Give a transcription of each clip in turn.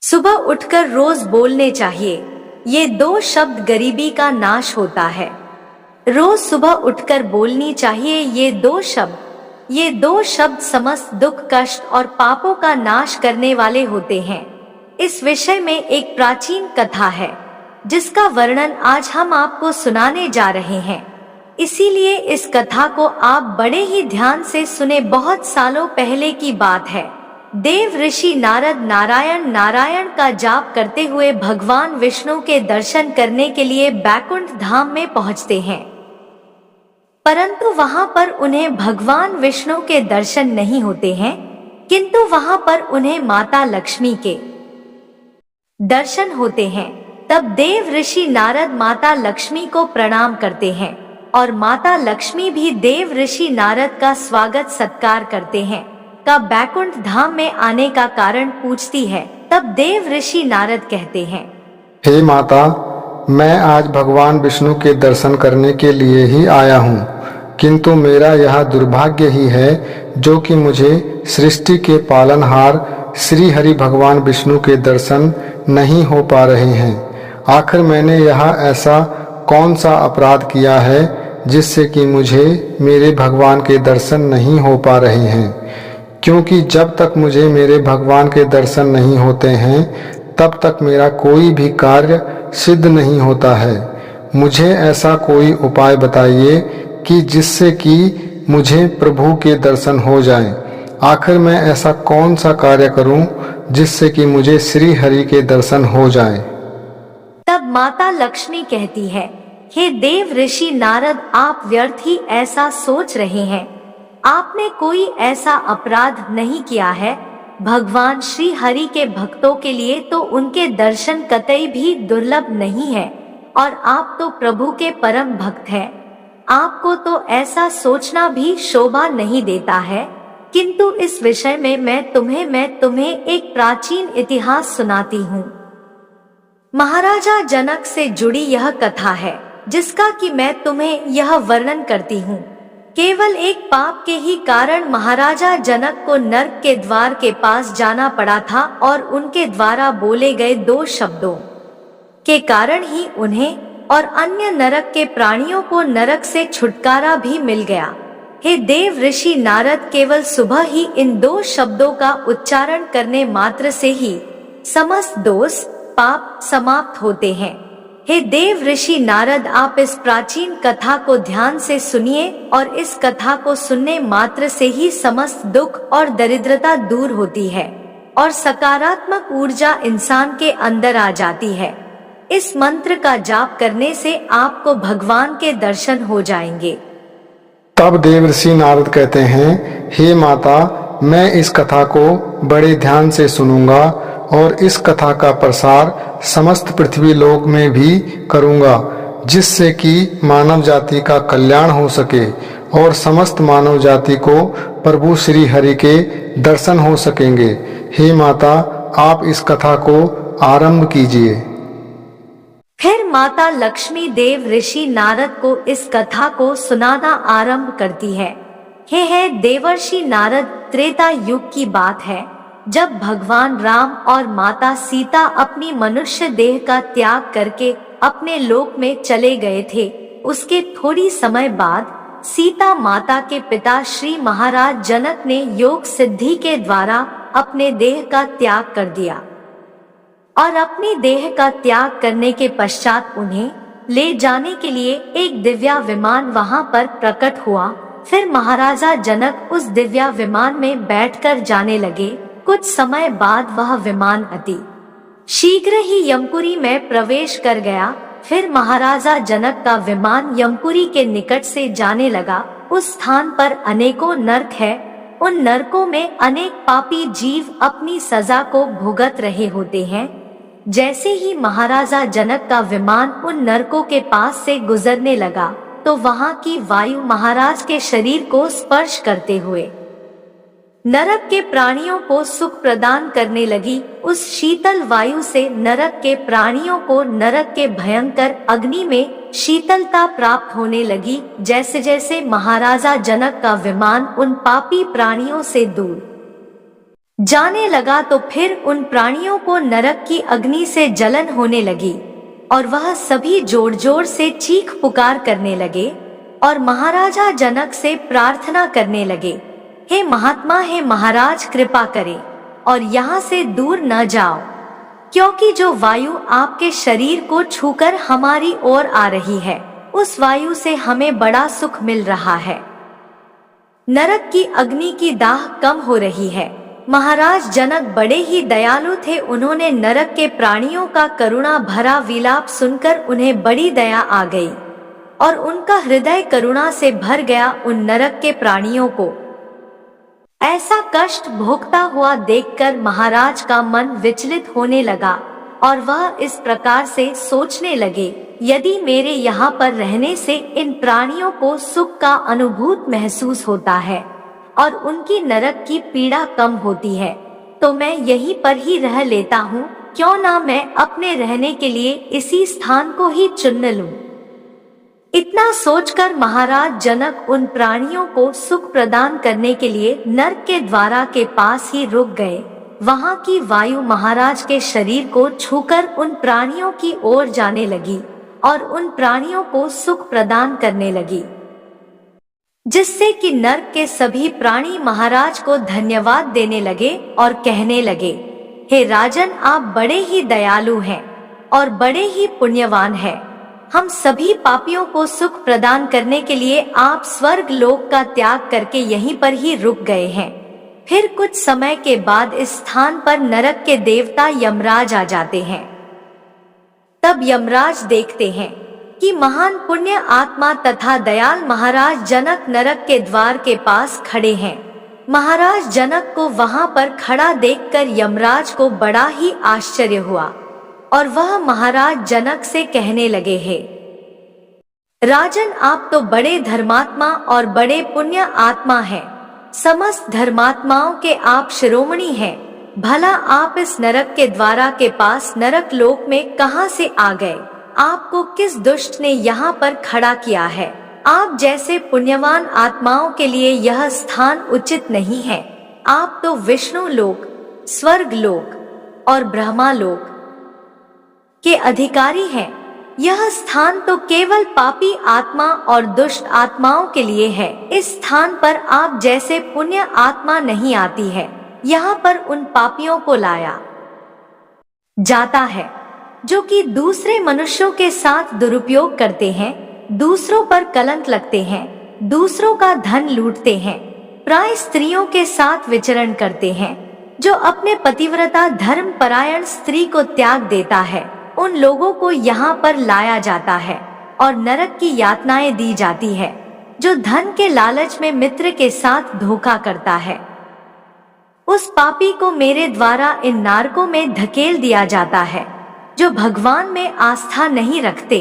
सुबह उठकर रोज बोलने चाहिए। ये 2 शब्द गरीबी का नाश होता है। रोज सुबह उठकर बोलनी चाहिए ये 2 शब्द। ये 2 शब्द समस्त दुख, कष्ट और पापों का नाश करने वाले होते हैं। इस विषय में एक प्राचीन कथा है जिसका वर्णन आज हम आपको सुनाने जा रहे हैं। इसीलिए इस कथा को आप बड़े ही ध्यान से सुने। बहुत सालों पहले की बात है। देव ऋषि नारद नारायण का जाप करते हुए भगवान विष्णु के दर्शन करने के लिए बैकुंठ धाम में पहुंचते हैं, परंतु वहां पर उन्हें भगवान विष्णु के दर्शन नहीं होते हैं, किंतु वहां पर उन्हें माता लक्ष्मी के दर्शन होते हैं। तब देव ऋषि नारद माता लक्ष्मी को प्रणाम करते हैं और माता लक्ष्मी भी देव ऋषि नारद का स्वागत सत्कार करते हैं। का बैकुंठ धाम में आने का कारण पूछती है। तब देव ऋषि नारद कहते हैं, हे माता, मैं आज भगवान विष्णु के दर्शन करने के लिए ही आया हूँ, किंतु मेरा यह दुर्भाग्य ही है जो कि मुझे सृष्टि के पालनहार श्री हरि भगवान विष्णु के दर्शन नहीं हो पा रहे हैं। आखिर मैंने यह ऐसा कौन सा अपराध किया है जिससे कि मुझे मेरे भगवान के दर्शन नहीं हो पा रहे हैं? क्योंकि जब तक मुझे मेरे भगवान के दर्शन नहीं होते हैं तब तक मेरा कोई भी कार्य सिद्ध नहीं होता है। मुझे ऐसा कोई उपाय बताइए कि जिससे कि मुझे प्रभु के दर्शन हो जाएं। आखिर मैं ऐसा कौन सा कार्य करूं जिससे कि मुझे श्री हरि के दर्शन हो जाएं? तब माता लक्ष्मी कहती है, हे देव ऋषि नारद, आप व्यर्थ ही ऐसा सोच रहे हैं। आपने कोई ऐसा अपराध नहीं किया है। भगवान श्री हरि के भक्तों के लिए तो उनके दर्शन कतई भी दुर्लभ नहीं है और आप तो प्रभु के परम भक्त हैं। आपको तो ऐसा सोचना भी शोभा नहीं देता है। किंतु इस विषय में मैं तुम्हें एक प्राचीन इतिहास सुनाती हूँ। महाराजा जनक से जुड़ी यह कथा है जिसका कि मैं तुम्हें यह वर्णन करती हूँ। केवल एक पाप के ही कारण महाराजा जनक को नर्क के द्वार के पास जाना पड़ा था और उनके द्वारा बोले गए 2 शब्दों के कारण ही उन्हें और अन्य नरक के प्राणियों को नरक से छुटकारा भी मिल गया। हे देव ऋषि नारद, केवल सुबह ही इन 2 शब्दों का उच्चारण करने मात्र से ही समस्त दोष पाप समाप्त होते हैं। हे देव ऋषि नारद, आप इस प्राचीन कथा को ध्यान से सुनिए और इस कथा को सुनने मात्र से ही समस्त दुख और दरिद्रता दूर होती है और सकारात्मक ऊर्जा इंसान के अंदर आ जाती है। इस मंत्र का जाप करने से आपको भगवान के दर्शन हो जाएंगे। तब देव ऋषि नारद कहते हैं, हे माता, मैं इस कथा को बड़े ध्यान से सुनूंगा और इस कथा का प्रसार समस्त पृथ्वी लोक में भी करूंगा, जिससे कि मानव जाति का कल्याण हो सके और समस्त मानव जाति को प्रभु श्री हरि के दर्शन हो सकेंगे। हे माता, आप इस कथा को आरंभ कीजिए। फिर माता लक्ष्मी देव ऋषि नारद को इस कथा को सुनाना आरंभ करती है। हे देवर्षि नारद, त्रेता युग की बात है जब भगवान राम और माता सीता अपनी मनुष्य देह का त्याग करके अपने लोक में चले गए थे। उसके थोड़ी समय बाद सीता माता के पिता श्री महाराज जनक ने योग सिद्धि के द्वारा अपने देह का त्याग कर दिया और अपनी देह का त्याग करने के पश्चात उन्हें ले जाने के लिए एक दिव्या विमान वहां पर प्रकट हुआ। फिर महाराजा जनक उस दिव्या विमान में बैठकर जाने लगे। कुछ समय बाद वह विमान अति शीघ्र ही यमपुरी में प्रवेश कर गया। फिर महाराजा जनक का विमान यमपुरी के निकट से जाने लगा। उस स्थान पर अनेकों नरक है। उन नरकों में अनेक पापी जीव अपनी सजा को भुगत रहे होते हैं। जैसे ही महाराजा जनक का विमान उन नरकों के पास से गुजरने लगा तो वहां की वायु महाराज के शरीर को स्पर्श करते हुए नरक के प्राणियों को सुख प्रदान करने लगी। उस शीतल वायु से नरक के प्राणियों को नरक के भयंकर अग्नि में शीतलता प्राप्त होने लगी। जैसे जैसे महाराजा जनक का विमान उन पापी प्राणियों से दूर जाने लगा तो फिर उन प्राणियों को नरक की अग्नि से जलन होने लगी और वह सभी जोर जोर से चीख पुकार करने लगे और महाराजा जनक से प्रार्थना करने लगे, हे महात्मा, हे महाराज, कृपा करें और यहाँ से दूर न जाओ, क्योंकि जो वायु आपके शरीर को छूकर हमारी ओर आ रही है उस वायु से हमें बड़ा सुख मिल रहा है। नरक की अग्नि की दाह कम हो रही है। महाराज जनक बड़े ही दयालु थे। उन्होंने नरक के प्राणियों का करुणा भरा विलाप सुनकर उन्हें बड़ी दया आ गई और उनका हृदय करुणा से भर गया। उन नरक के प्राणियों को ऐसा कष्ट भोगता हुआ देखकर महाराज का मन विचलित होने लगा और वह इस प्रकार से सोचने लगे, यदि मेरे यहाँ पर रहने से इन प्राणियों को सुख का अनुभूत महसूस होता है और उनकी नरक की पीड़ा कम होती है तो मैं यहीं पर ही रह लेता हूँ, क्यों ना मैं अपने रहने के लिए इसी स्थान को ही चुन लूं। इतना सोचकर महाराज जनक उन प्राणियों को सुख प्रदान करने के लिए नरक के द्वारा के पास ही रुक गए। वहां की वायु महाराज के शरीर को छूकर उन प्राणियों की ओर जाने लगी और उन प्राणियों को सुख प्रदान करने लगी, जिससे कि नरक के सभी प्राणी महाराज को धन्यवाद देने लगे और कहने लगे, हे राजन, आप बड़े ही दयालु हैं और बड़े ही पुण्यवान हैं। हम सभी पापियों को सुख प्रदान करने के लिए आप स्वर्ग लोक का त्याग करके यहीं पर ही रुक गए हैं। फिर कुछ समय के बाद इस स्थान पर नरक के देवता यमराज आ जाते हैं। तब यमराज देखते हैं कि महान पुण्य आत्मा तथा दयाल महाराज जनक नरक के द्वार के पास खड़े हैं। महाराज जनक को वहां पर खड़ा देखकर यमराज को बड़ा ही आश्चर्य हुआ और वह महाराज जनक से कहने लगे, हे राजन, आप तो बड़े धर्मात्मा और बड़े पुण्य आत्मा हैं। समस्त धर्मात्माओं के आप शिरोमणि हैं। भला आप इस नरक के द्वारा के पास नरक लोक में कहां से आ गए? आपको किस दुष्ट ने यहाँ पर खड़ा किया है? आप जैसे पुण्यवान आत्माओं के लिए यह स्थान उचित नहीं है। आप तो विष्णु लोक, स्वर्ग लोक और ब्रह्मा लोक के अधिकारी हैं। यह स्थान तो केवल पापी आत्मा और दुष्ट आत्माओं के लिए है। इस स्थान पर आप जैसे पुण्य आत्मा नहीं आती है। यहाँ पर उन पापियों को लाया जाता है जो कि दूसरे मनुष्यों के साथ दुरुपयोग करते हैं, दूसरों पर कलंक लगते हैं, दूसरों का धन लूटते हैं, प्राय स्त्रियों के साथ विचरण करते हैं। जो अपने पतिव्रता धर्म परायण स्त्री को त्याग देता है, उन लोगों को यहाँ पर लाया जाता है और नरक की यातनाएं दी जाती है। जो धन के लालच में मित्र के साथ धोखा करता है, उस पापी को मेरे द्वारा इन नरकों में धकेल दिया जाता है। जो भगवान में आस्था नहीं रखते,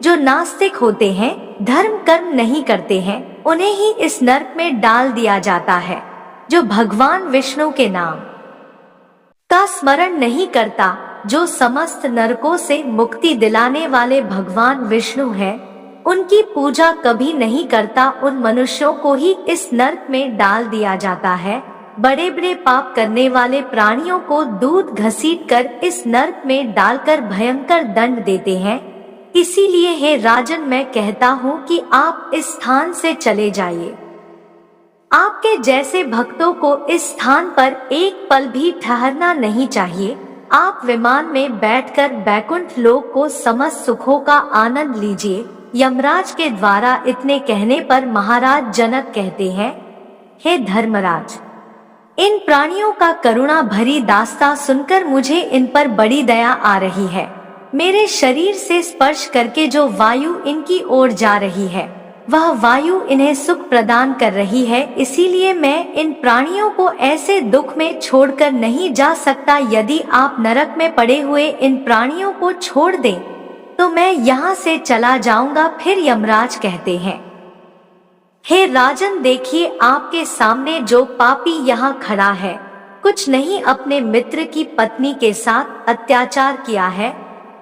जो नास्तिक होते हैं, धर्म कर्म नहीं करते हैं, उन्हें ही इस नरक में डाल दिया जाता है। जो भगवान विष्णु के नाम का स्मरण नहीं करता, जो समस्त नरकों से मुक्ति दिलाने वाले भगवान विष्णु हैं, उनकी पूजा कभी नहीं करता, उन मनुष्यों को ही इस नरक में डाल दिया जाता है। बड़े बड़े पाप करने वाले प्राणियों को दूध घसीट कर इस नरक में डालकर भयंकर दंड देते हैं। इसीलिए हे राजन, मैं कहता हूँ कि आप इस स्थान से चले जाइए। आपके जैसे भक्तों को इस स्थान पर एक पल भी ठहरना नहीं चाहिए। आप विमान में बैठकर बैकुंठ लोक को समस्त सुखों का आनंद लीजिए। यमराज के द्वारा इतने कहने पर महाराज जनक कहते हैं, हे धर्मराज, इन प्राणियों का करुणा भरी दास्तां सुनकर मुझे इन पर बड़ी दया आ रही है। मेरे शरीर से स्पर्श करके जो वायु इनकी ओर जा रही है, वह वायु इन्हें सुख प्रदान कर रही है। इसीलिए मैं इन प्राणियों को ऐसे दुख में छोड़कर नहीं जा सकता। यदि आप नरक में पड़े हुए इन प्राणियों को छोड़ दें तो मैं यहाँ से चला जाऊंगा। फिर यमराज कहते हैं, हे राजन, देखिए आपके सामने जो पापी यहाँ खड़ा है, कुछ नहीं अपने मित्र की पत्नी के साथ अत्याचार किया है,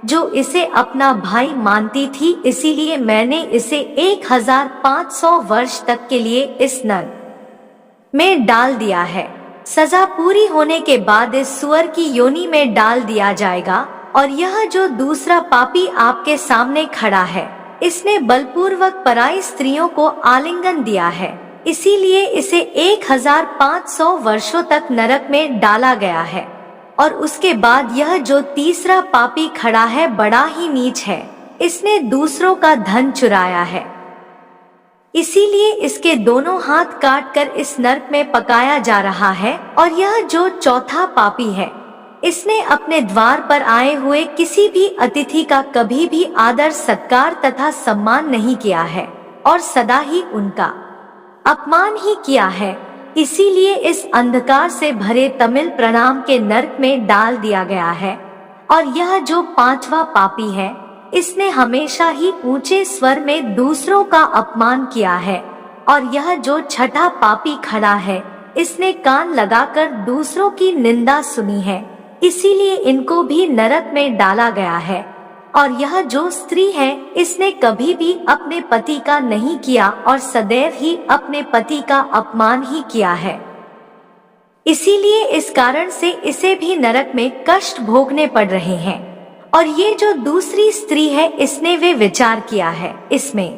जो इसे अपना भाई मानती थी। इसीलिए मैंने इसे 1500 वर्ष तक के लिए इस नरक में डाल दिया है। सजा पूरी होने के बाद इस सुअर की योनि में डाल दिया जाएगा। और यह जो दूसरा पापी आपके सामने खड़ा है, इसने बलपूर्वक पराई स्त्रियों को आलिंगन दिया है, इसीलिए इसे 1500 वर्षों तक नरक में डाला गया है। और उसके बाद यह जो तीसरा पापी खड़ा है बड़ा ही नीच है, इसने दूसरों का धन चुराया है, इसीलिए इसके दोनों हाथ काटकर इस नरक में पकाया जा रहा है। और यह जो चौथा पापी है, इसने अपने द्वार पर आए हुए किसी भी अतिथि का कभी भी आदर सत्कार तथा सम्मान नहीं किया है और सदा ही उनका अपमान ही किया है, इसीलिए इस अंधकार से भरे तमिल प्रणाम के नरक में डाल दिया गया है। और यह जो पांचवा पापी है, इसने हमेशा ही ऊंचे स्वर में दूसरों का अपमान किया है। और यह जो छठा पापी खड़ा है, इसने कान लगाकर दूसरों की निंदा सुनी है, इसीलिए इनको भी नरक में डाला गया है। और यह जो स्त्री है, इसने कभी भी अपने पति का नहीं किया और सदैव ही अपने पति का अपमान ही किया है, इसीलिए इस कारण से इसे भी नरक में कष्ट भोगने पड़ रहे हैं। और ये जो दूसरी स्त्री है, इसने वे विचार किया है, इसमें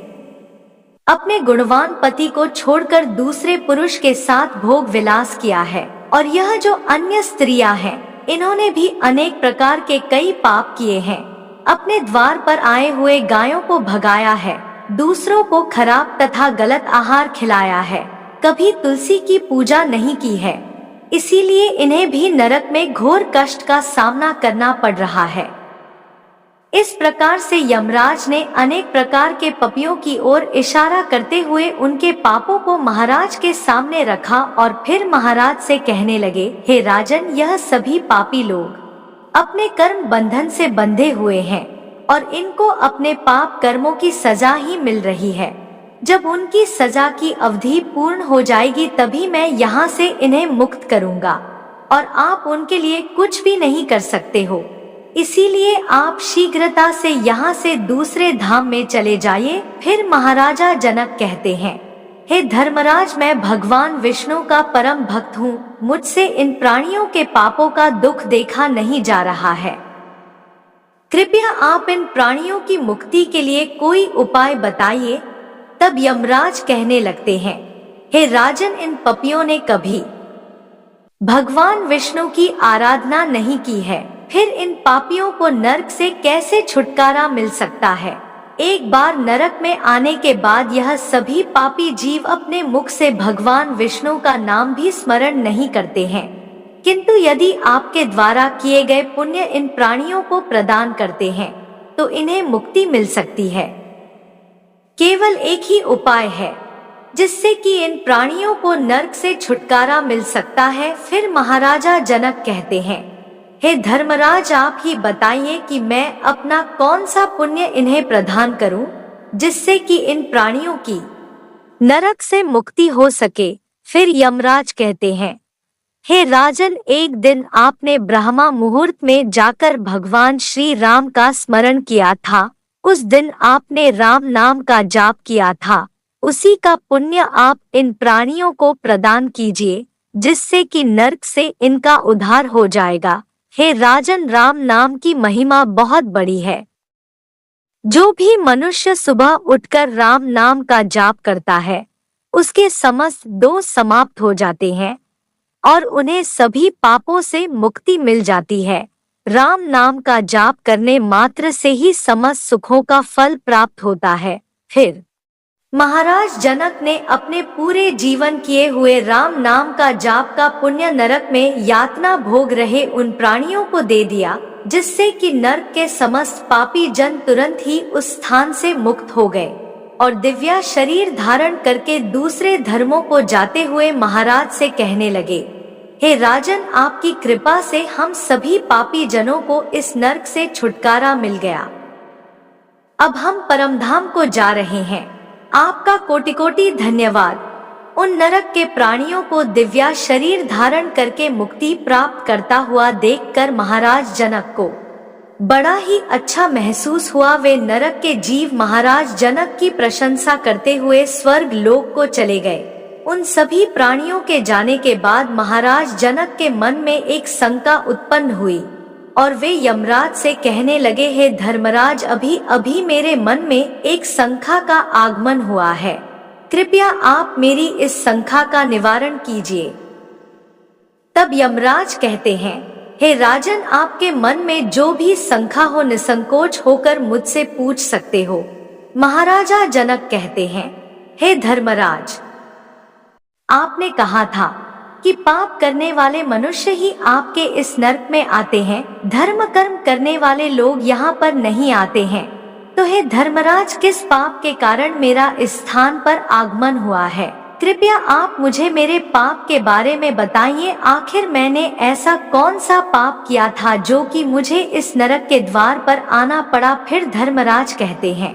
अपने गुणवान पति को छोड़कर दूसरे पुरुष के साथ भोग विलास किया है। और यह जो अन्य स्त्रियां हैं, इन्होंने भी अनेक प्रकार के कई पाप किए हैं, अपने द्वार पर आए हुए गायों को भगाया है, दूसरों को खराब तथा गलत आहार खिलाया है, कभी तुलसी की पूजा नहीं की है, इसीलिए इन्हें भी नरक में घोर कष्ट का सामना करना पड़ रहा है। इस प्रकार से यमराज ने अनेक प्रकार के पापियों की ओर इशारा करते हुए उनके पापों को महाराज के सामने रखा और फिर महाराज से कहने लगे, हे राजन, यह सभी पापी लोग अपने कर्म बंधन से बंधे हुए हैं और इनको अपने पाप कर्मों की सजा ही मिल रही है। जब उनकी सजा की अवधि पूर्ण हो जाएगी तभी मैं यहाँ से इन्हें मुक्त करूँगा और आप उनके लिए कुछ भी नहीं कर सकते हो, इसीलिए आप शीघ्रता से यहाँ से दूसरे धाम में चले जाइए। फिर महाराजा जनक कहते हैं, हे धर्मराज, मैं भगवान विष्णु का परम भक्त हूँ, मुझसे इन प्राणियों के पापों का दुख देखा नहीं जा रहा है, कृपया आप इन प्राणियों की मुक्ति के लिए कोई उपाय बताइए। तब यमराज कहने लगते हैं, हे राजन, इन पापियों ने कभी भगवान विष्णु की आराधना नहीं की है, फिर इन पापियों को नरक से कैसे छुटकारा मिल सकता है। एक बार नरक में आने के बाद यह सभी पापी जीव अपने मुख से भगवान विष्णु का नाम भी स्मरण नहीं करते हैं, किंतु यदि आपके द्वारा किए गए पुण्य इन प्राणियों को प्रदान करते हैं तो इन्हें मुक्ति मिल सकती है। केवल एक ही उपाय है जिससे कि इन प्राणियों को नरक से छुटकारा मिल सकता है। फिर महाराजा जनक कहते हैं, हे धर्मराज, आप ही बताइए कि मैं अपना कौन सा पुण्य इन्हें प्रदान करूं जिससे कि इन प्राणियों की नरक से मुक्ति हो सके। फिर यमराज कहते हैं, हे राजन, एक दिन आपने ब्रह्मा मुहूर्त में जाकर भगवान श्री राम का स्मरण किया था, उस दिन आपने राम नाम का जाप किया था, उसी का पुण्य आप इन प्राणियों को प्रदान कीजिए जिससे कि नरक से इनका उद्धार हो जाएगा। हे राजन, राम नाम की महिमा बहुत बड़ी है। जो भी मनुष्य सुबह उठकर राम नाम का जाप करता है, उसके समस्त दोष समाप्त हो जाते हैं और उन्हें सभी पापों से मुक्ति मिल जाती है। राम नाम का जाप करने मात्र से ही समस्त सुखों का फल प्राप्त होता है। फिर महाराज जनक ने अपने पूरे जीवन किए हुए राम नाम का जाप का पुण्य नरक में यातना भोग रहे उन प्राणियों को दे दिया, जिससे कि नरक के समस्त पापी जन तुरंत ही उस स्थान से मुक्त हो गए और दिव्या शरीर धारण करके दूसरे धर्मों को जाते हुए महाराज से कहने लगे, हे राजन, आपकी कृपा से हम सभी पापी जनों को इस नरक से छुटकारा मिल गया। अब हम परमधाम को जा रहे हैं। आपका कोटि कोटि धन्यवाद। उन नरक के प्राणियों को दिव्या शरीर धारण करके मुक्ति प्राप्त करता हुआ देखकर महाराज जनक को बड़ा ही अच्छा महसूस हुआ। वे नरक के जीव महाराज जनक की प्रशंसा करते हुए स्वर्ग लोक को चले गए। उन सभी प्राणियों के जाने के बाद महाराज जनक के मन में एक शंका उत्पन्न हुई और वे यमराज से कहने लगे, हे धर्मराज, अभी अभी मेरे मन में एक शंका का आगमन हुआ है, कृपया आप मेरी इस शंका का निवारण कीजिए। तब यमराज कहते हैं, हे राजन, आपके मन में जो भी शंका हो निसंकोच होकर मुझसे पूछ सकते हो। महाराजा जनक कहते हैं, हे धर्मराज, आपने कहा था कि पाप करने वाले मनुष्य ही आपके इस नरक में आते हैं, धर्म कर्म करने वाले लोग यहाँ पर नहीं आते हैं। तो हे धर्मराज, किस पाप के कारण मेरा इस स्थान पर आगमन हुआ है? कृपया आप मुझे मेरे पाप के बारे में बताइए। आखिर मैंने ऐसा कौन सा पाप किया था जो कि मुझे इस नरक के द्वार पर आना पड़ा? फिर धर्मराज कहते हैं,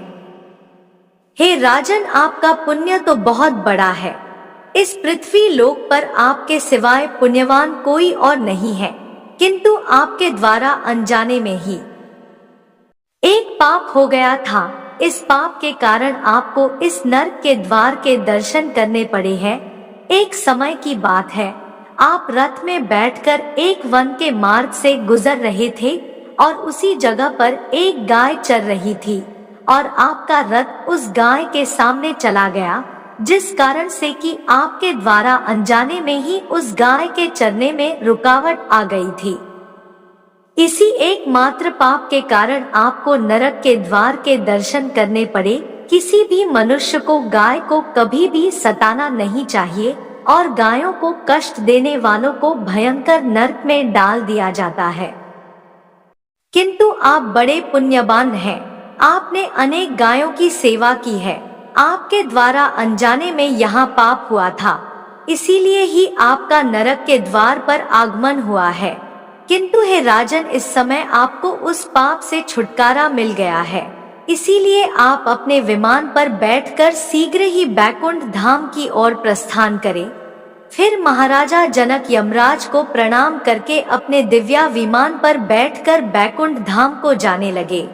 हे राजन, आपका पुण्य तो बहुत बड़ा है। इस पृथ्वी लोक पर आपके सिवाय पुण्यवान कोई और नहीं है, किंतु आपके द्वारा अनजाने में ही एक पाप हो गया था। इस पाप के कारण आपको इस नरक के द्वार के दर्शन करने पड़े हैं। एक समय की बात है, आप रथ में बैठकर एक वन के मार्ग से गुजर रहे थे और उसी जगह पर एक गाय चर रही थी और आपका रथ उस गाय के सामने चला गया, जिस कारण से कि आपके द्वारा अनजाने में ही उस गाय के चरने में रुकावट आ गई थी। इसी एकमात्र पाप के कारण आपको नरक के द्वार के दर्शन करने पड़े। किसी भी मनुष्य को गाय को कभी भी सताना नहीं चाहिए और गायों को कष्ट देने वालों को भयंकर नरक में डाल दिया जाता है। किंतु आप बड़े पुण्यवान हैं, आपने अनेक गायों की सेवा की है। आपके द्वारा अनजाने में यहाँ पाप हुआ था, इसीलिए ही आपका नरक के द्वार पर आगमन हुआ है। किंतु हे राजन, इस समय आपको उस पाप से छुटकारा मिल गया है, इसीलिए आप अपने विमान पर बैठकर शीघ्र ही बैकुंठ धाम की ओर प्रस्थान करें। फिर महाराजा जनक यमराज को प्रणाम करके अपने दिव्या विमान पर बैठकर बैकुंठ धाम को जाने लगे।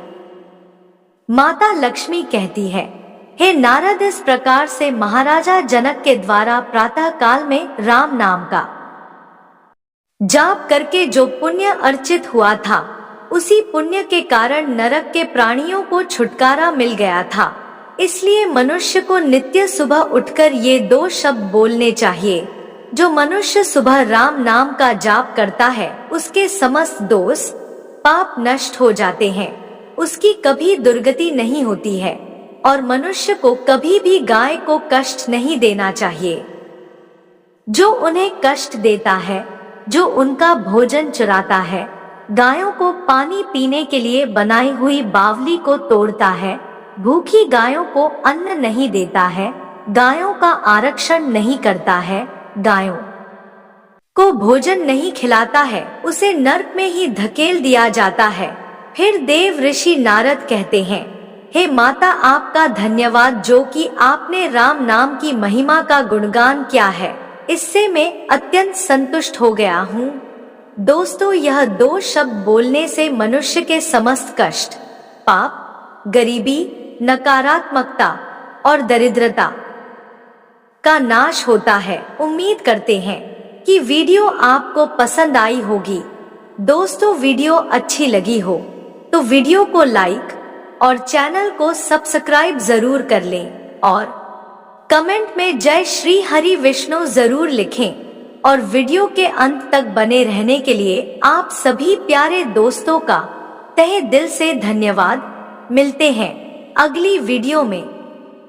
माता लक्ष्मी कहती है, हे नारद, इस प्रकार से महाराजा जनक के द्वारा प्रातः काल में राम नाम का जाप करके जो पुण्य अर्जित हुआ था, उसी पुण्य के कारण नरक के प्राणियों को छुटकारा मिल गया था। इसलिए मनुष्य को नित्य सुबह उठकर ये 2 शब्द बोलने चाहिए। जो मनुष्य सुबह राम नाम का जाप करता है, उसके समस्त दोष पाप नष्ट हो जाते हैं, उसकी कभी दुर्गति नहीं होती है और मनुष्य को कभी भी गाय को कष्ट नहीं देना चाहिए। जो उन्हें कष्ट देता है, जो उनका भोजन चुराता है, गायों को पानी पीने के लिए बनाई हुई बावली को तोड़ता है, भूखी गायों को अन्न नहीं देता है, गायों का आरक्षण नहीं करता है, गायों को भोजन नहीं खिलाता है, उसे नरक में ही धकेल दिया जाता है। फिर देव ऋषि नारद कहते हैं, हे माता, आपका धन्यवाद जो कि आपने राम नाम की महिमा का गुणगान किया है, इससे मैं अत्यंत संतुष्ट हो गया हूँ। दोस्तों, यह 2 शब्द बोलने से मनुष्य के समस्त कष्ट, पाप, गरीबी, नकारात्मकता और दरिद्रता का नाश होता है। उम्मीद करते हैं कि वीडियो आपको पसंद आई होगी। दोस्तों, वीडियो अच्छी लगी हो तो वीडियो को लाइक और चैनल को सब्सक्राइब जरूर कर लें और कमेंट में जय श्री हरि विष्णु जरूर लिखें। और वीडियो के अंत तक बने रहने के लिए आप सभी प्यारे दोस्तों का तहे दिल से धन्यवाद। मिलते हैं अगली वीडियो में।